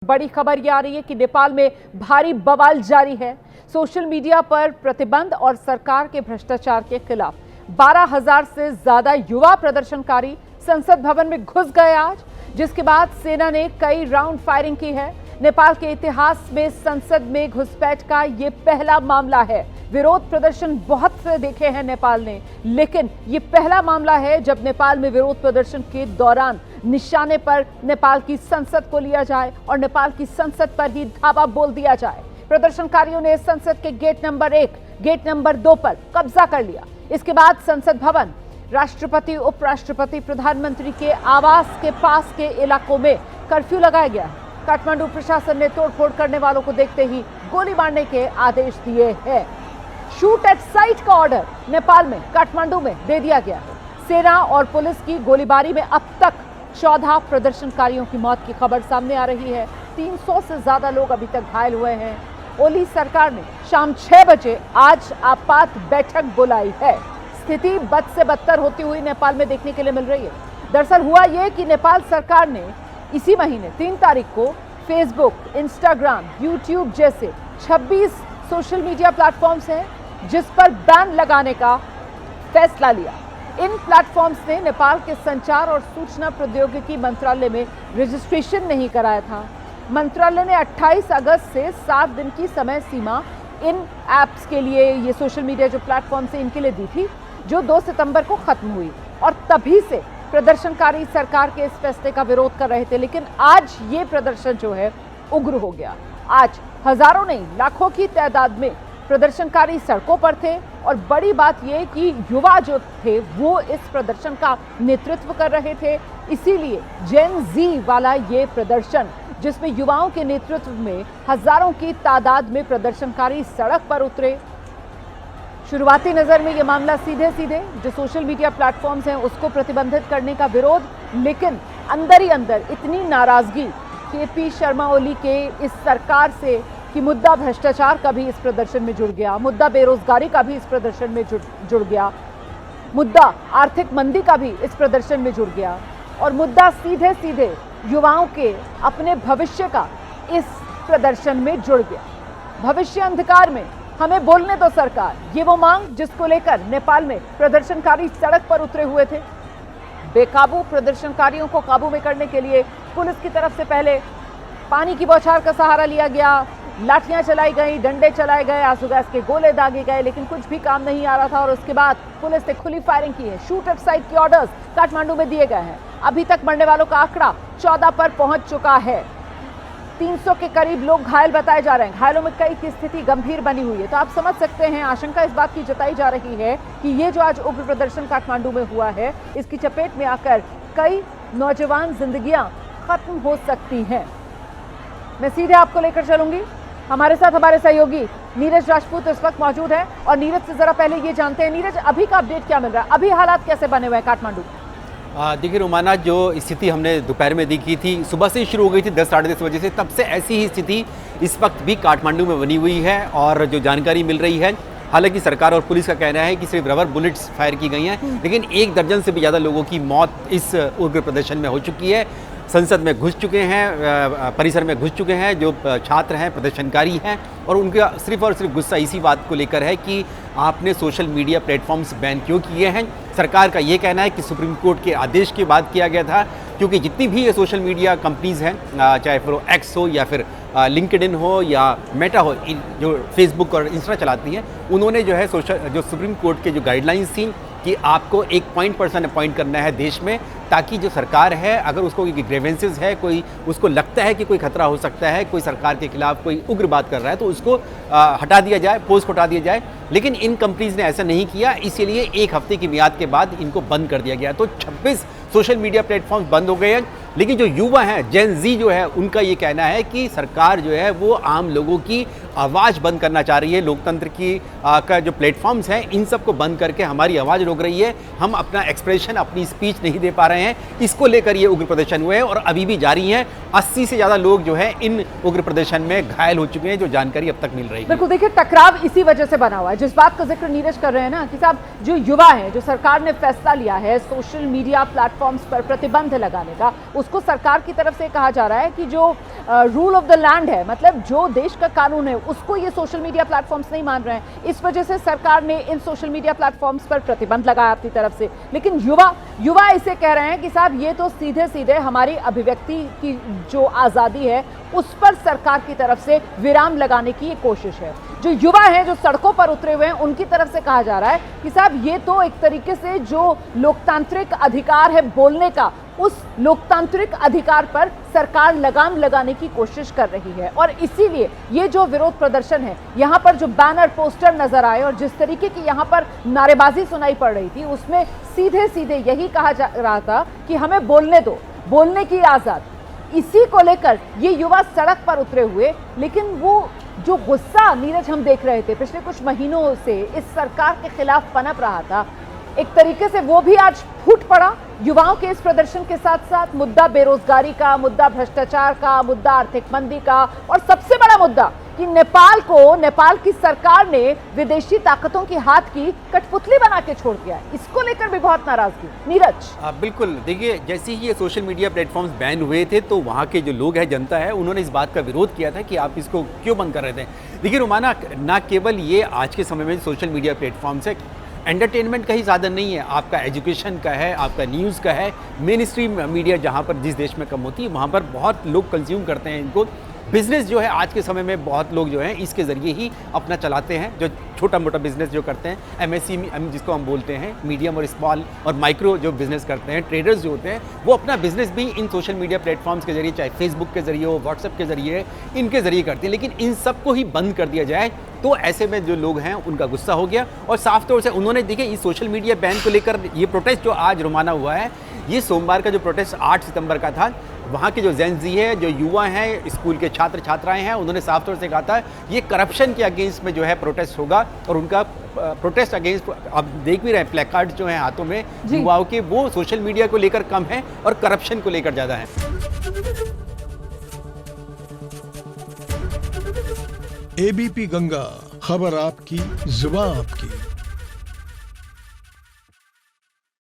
बड़ी खबर ये आ रही है कि नेपाल में भारी बवाल जारी है। सोशल मीडिया पर प्रतिबंध और सरकार के भ्रष्टाचार के खिलाफ 12,000 से ज्यादा युवा प्रदर्शनकारी संसद भवन में घुस गए आज, जिसके बाद सेना ने कई राउंड फायरिंग की है। नेपाल के इतिहास में संसद में घुसपैठ का ये पहला मामला है। विरोध प्रदर्शन बहुत से देखे हैं नेपाल ने, लेकिन ये पहला मामला है जब नेपाल में विरोध प्रदर्शन के दौरान निशाने पर नेपाल की संसद को लिया जाए और नेपाल की संसद पर ही धावा बोल दिया जाए। प्रदर्शनकारियों ने संसद के गेट नंबर 1, गेट नंबर 2 पर कब्जा कर लिया। इसके बाद संसद भवन, राष्ट्रपति, उपराष्ट्रपति, प्रधानमंत्री के आवास के पास के इलाकों में कर्फ्यू लगाया गया है। काठमांडू प्रशासन ने तोड़फोड़ करने वालों को देखते ही गोली मारने के आदेश दिए हैं। शूट एट साइट का ऑर्डर नेपाल में, काठमांडू में दे दिया गया है। सेना और पुलिस की गोलीबारी में अब तक 14 प्रदर्शनकारियों की मौत की खबर सामने आ रही है। 300 से ज्यादा लोग अभी तक घायल हुए हैं। ओली सरकार ने शाम 6 बजे आज आपात बैठक बुलाई है। स्थिति बद से बदतर होती हुई नेपाल में देखने के लिए मिल रही है। दरअसल हुआ यह कि नेपाल सरकार ने इसी महीने 3 तारीख को फेसबुक, इंस्टाग्राम, यूट्यूब जैसे 26 सोशल मीडिया प्लेटफॉर्म्स हैं जिस पर बैन लगाने का फैसला लिया। इन प्लेटफॉर्म्स ने नेपाल के संचार और सूचना प्रौद्योगिकी मंत्रालय में रजिस्ट्रेशन नहीं कराया था। मंत्रालय ने 28 अगस्त से 7 दिन की समय सीमा इन ऐप्स के लिए, ये सोशल मीडिया जो प्लेटफॉर्म्स हैं इनके लिए दी थी, जो 2 सितंबर को खत्म हुई। और तभी से प्रदर्शनकारी सरकार के इस फैसले का विरोध कर रहे थे। लेकिन आज ये प्रदर्शन जो है उग्र हो गया। आज हजारों नहीं, लाखों की तादाद में प्रदर्शनकारी सड़कों पर थे और बड़ी बात यह कि युवा जो थे वो इस प्रदर्शन का नेतृत्व कर रहे थे। इसीलिए जेन जी वाला ये प्रदर्शन, जिसमें युवाओं के नेतृत्व में हजारों की तादाद में प्रदर्शनकारी सड़क पर उतरे। शुरुआती नजर में ये मामला सीधे सीधे जो सोशल मीडिया प्लेटफॉर्म्स हैं उसको प्रतिबंधित करने का विरोध, लेकिन अंदर ही अंदर इतनी नाराजगी केपी शर्मा ओली के इस सरकार से कि मुद्दा भ्रष्टाचार का भी इस प्रदर्शन में जुड़ गया, मुद्दा बेरोजगारी का भी इस प्रदर्शन में जुड़ गया, मुद्दा आर्थिक मंदी का भी इस प्रदर्शन में जुड़ गया और मुद्दा सीधे सीधे युवाओं के अपने भविष्य का इस प्रदर्शन में जुड़ गया। भविष्य अंधकार में, हमें बोलने दो सरकार, ये वो मांग जिसको लेकर नेपाल में प्रदर्शनकारी सड़क पर उतरे हुए थे। बेकाबू प्रदर्शनकारियों को काबू में करने के लिए पुलिस की तरफ से पहले पानी की बौछार का सहारा लिया गया, लाठियां चलाई गई, डंडे चलाए गए, आंसू गैस के गोले दागे गए, लेकिन कुछ भी काम नहीं आ रहा था और उसके बाद पुलिस ने खुली फायरिंग की है। शूट एट साइट के ऑर्डर्स काठमांडू में दिए गए हैं। अभी तक मरने वालों का आंकड़ा 14 पर पहुंच चुका है। 300 के करीब लोग घायल बताए जा रहे हैं। घायलों में कई की स्थिति गंभीर बनी हुई है। तो आप समझ सकते हैं, आशंका इस बात की जताई जा रही है कि ये जो आज उग्र प्रदर्शन काठमांडू में हुआ है, इसकी चपेट में आकर कई नौजवान जिंदगियां खत्म हो सकती हैं। मैं सीधे आपको लेकर चलूंगी। हमारे साथ हमारे सहयोगी नीरज राजपूत इस वक्त मौजूद है और नीरज से जरा पहले ये जानते हैं, नीरज अभी का अपडेट क्या मिल रहा है, अभी हालात कैसे बने हुए हैं काठमांडू? देखिए रोमाना, जो स्थिति हमने दोपहर में देखी थी, सुबह से शुरू हो गई थी 10 साढ़े 10 बजे से, तब से ऐसी ही स्थिति इस वक्त भी काठमांडू में बनी हुई है। और जो जानकारी मिल रही है, हालांकि सरकार और पुलिस का कहना है कि सिर्फ रबर बुलेट्स फायर की गई हैं, लेकिन 1 दर्जन से भी ज़्यादा लोगों की मौत इस उग्र प्रदर्शन में हो चुकी है। संसद में घुस चुके हैं, परिसर में घुस चुके हैं जो छात्र हैं, प्रदर्शनकारी हैं, और उनका सिर्फ और सिर्फ गुस्सा इसी बात को लेकर है कि आपने सोशल मीडिया प्लेटफॉर्म्स बैन क्यों किए हैं। सरकार का ये कहना है कि सुप्रीम कोर्ट के आदेश के बाद किया गया था, क्योंकि जितनी भी ये सोशल मीडिया कंपनीज़ हैं, चाहे फिर वो एक्स हो या फिर लिंक्डइन हो या मेटा हो, जो फेसबुक और इंस्टा चलाती हैं, उन्होंने जो है जो सुप्रीम कोर्ट के जो गाइडलाइंस थी कि आपको एक पॉइंट पर्सन अपॉइंट करना है देश में, ताकि जो सरकार है, अगर उसको कोई ग्रेवेंसेस है, कोई उसको लगता है कि कोई खतरा हो सकता है, कोई सरकार के खिलाफ कोई उग्र बात कर रहा है, तो उसको हटा दिया जाए, पोस्ट हटा दिया जाए। लेकिन इन कंपनीज ने ऐसा नहीं किया, इसीलिए 1 हफ्ते की मियाद के बाद इनको बंद कर दिया गया। तो 26 सोशल मीडिया प्लेटफॉर्म्स बंद हो गए हैं। लेकिन जो युवा हैं, जेन जी जो है, उनका ये कहना है कि सरकार जो है वो आम लोगों की आवाज़ बंद करना चाह रही है। लोकतंत्र की का जो प्लेटफॉर्म्स हैं इन सबको बंद करके हमारी आवाज़ रोक रही है। हम अपना एक्सप्रेशन, अपनी स्पीच नहीं दे पा रहे हैं। इसको लेकर ये उग्र प्रदर्शन हुए हैं और अभी भी जारी हैं। 80 से ज़्यादा लोग जो है इन उग्र प्रदर्शन में घायल हो चुके हैं, जो जानकारी अब तक मिल रही है। बिल्कुल, देखिए टकराव इसी वजह से बना हुआ है। जिस बात का जिक्र नीरज कर रहे हैं ना कि साहब जो युवा है, जो सरकार ने फैसला लिया है सोशल मीडिया प्लेटफॉर्म्स पर प्रतिबंध लगाने का, उसको सरकार की तरफ से कहा जा रहा है कि जो रूल ऑफ द लैंड है, मतलब जो देश का कानून है, उसको ये सोशल मीडिया प्लेटफॉर्म्स नहीं मान रहे हैं। इस वजह से सरकार ने इन सोशल मीडिया प्लेटफॉर्म्स पर प्रतिबंध लगाया अपनी तरफ से। लेकिन युवा इसे कह रहे हैं कि साहब ये तो सीधे सीधे हमारी अभिव्यक्ति की जो आज़ादी है उस पर सरकार की तरफ से विराम लगाने की ये कोशिश है। जो युवा हैं, जो सड़कों पर उतरे हुए हैं, उनकी तरफ से कहा जा रहा है कि साहब ये तो एक तरीके से जो लोकतांत्रिक अधिकार है बोलने का, उस लोकतांत्रिक अधिकार पर सरकार लगाम लगाने की कोशिश कर रही है। और इसीलिए ये जो विरोध प्रदर्शन है, यहाँ पर जो बैनर पोस्टर नजर आए और जिस तरीके की यहाँ पर नारेबाजी सुनाई पड़ रही थी, उसमें सीधे सीधे यही कहा जा रहा था कि हमें बोलने दो, बोलने की आज़ाद। इसी को लेकर ये युवा सड़क पर उतरे हुए। लेकिन वो जो गुस्सा नीरज हम देख रहे थे पिछले कुछ महीनों से इस सरकार के खिलाफ पनप रहा था, एक तरीके से वो भी आज फूट पड़ा। युवाओं के इस प्रदर्शन के साथ साथ मुद्दा बेरोजगारी का, मुद्दा भ्रष्टाचार का, मुद्दा आर्थिक मंदी का, और सबसे बड़ा मुद्दा कि नेपाल की सरकार ने विदेशी ताकतों की हाथ की कठपुतली बना के छोड़ दिया। इसको लेकर भी बहुत नाराजगी। नीरज, बिल्कुल, देखिए जैसे ही ये सोशल मीडिया प्लेटफॉर्म्स बैन हुए थे तो वहाँ के जो लोग हैं, जनता है, उन्होंने इस बात का विरोध किया था कि आप इसको क्यों बंद कर रहे थे। देखिए रुमाना, ना केवल ये आज के समय में सोशल मीडिया प्लेटफॉर्म्स है, एंटरटेनमेंट का ही साधन नहीं है, आपका एजुकेशन का है, आपका न्यूज़ का है। मेन स्ट्रीम मीडिया जहाँ पर जिस देश में कम होती है वहाँ पर बहुत लोग कंज्यूम करते हैं इनको। बिजनेस जो है आज के समय में बहुत लोग जो हैं इसके ज़रिए ही अपना चलाते हैं। जो छोटा मोटा बिजनेस जो करते हैं, MSCME जिसको हम बोलते हैं, मीडियम और स्मॉल और माइक्रो जो बिजनेस करते हैं, ट्रेडर्स जो होते हैं, वो अपना बिजनेस भी इन सोशल मीडिया प्लेटफॉर्म्स के जरिए, चाहे फेसबुक के जरिए हो, व्हाट्सएप के जरिए, इनके जरिए करते हैं। लेकिन इन सबको ही बंद कर दिया जाए तो ऐसे में जो लोग हैं उनका गुस्सा हो गया और साफ तौर से उन्होंने, देखिए इस सोशल मीडिया बैन को लेकर ये प्रोटेस्ट जो आज रुमाना हुआ है, ये सोमवार का जो प्रोटेस्ट 8 सितंबर का था, वहाँ के जो जेन ज़ी है, जो युवा हैं, स्कूल के छात्र छात्राएं हैं, उन्होंने साफ तौर से कहा था ये करप्शन के अगेंस्ट में जो है प्रोटेस्ट होगा। और उनका प्रोटेस्ट अगेंस्ट, आप देख भी रहे हैं प्लेकार्ड जो हैं हाथों में युवाओं के, वो सोशल मीडिया को लेकर कम है और करप्शन को लेकर ज़्यादा है। ABP गंगा, खबर आपकी, जुबान आपकी।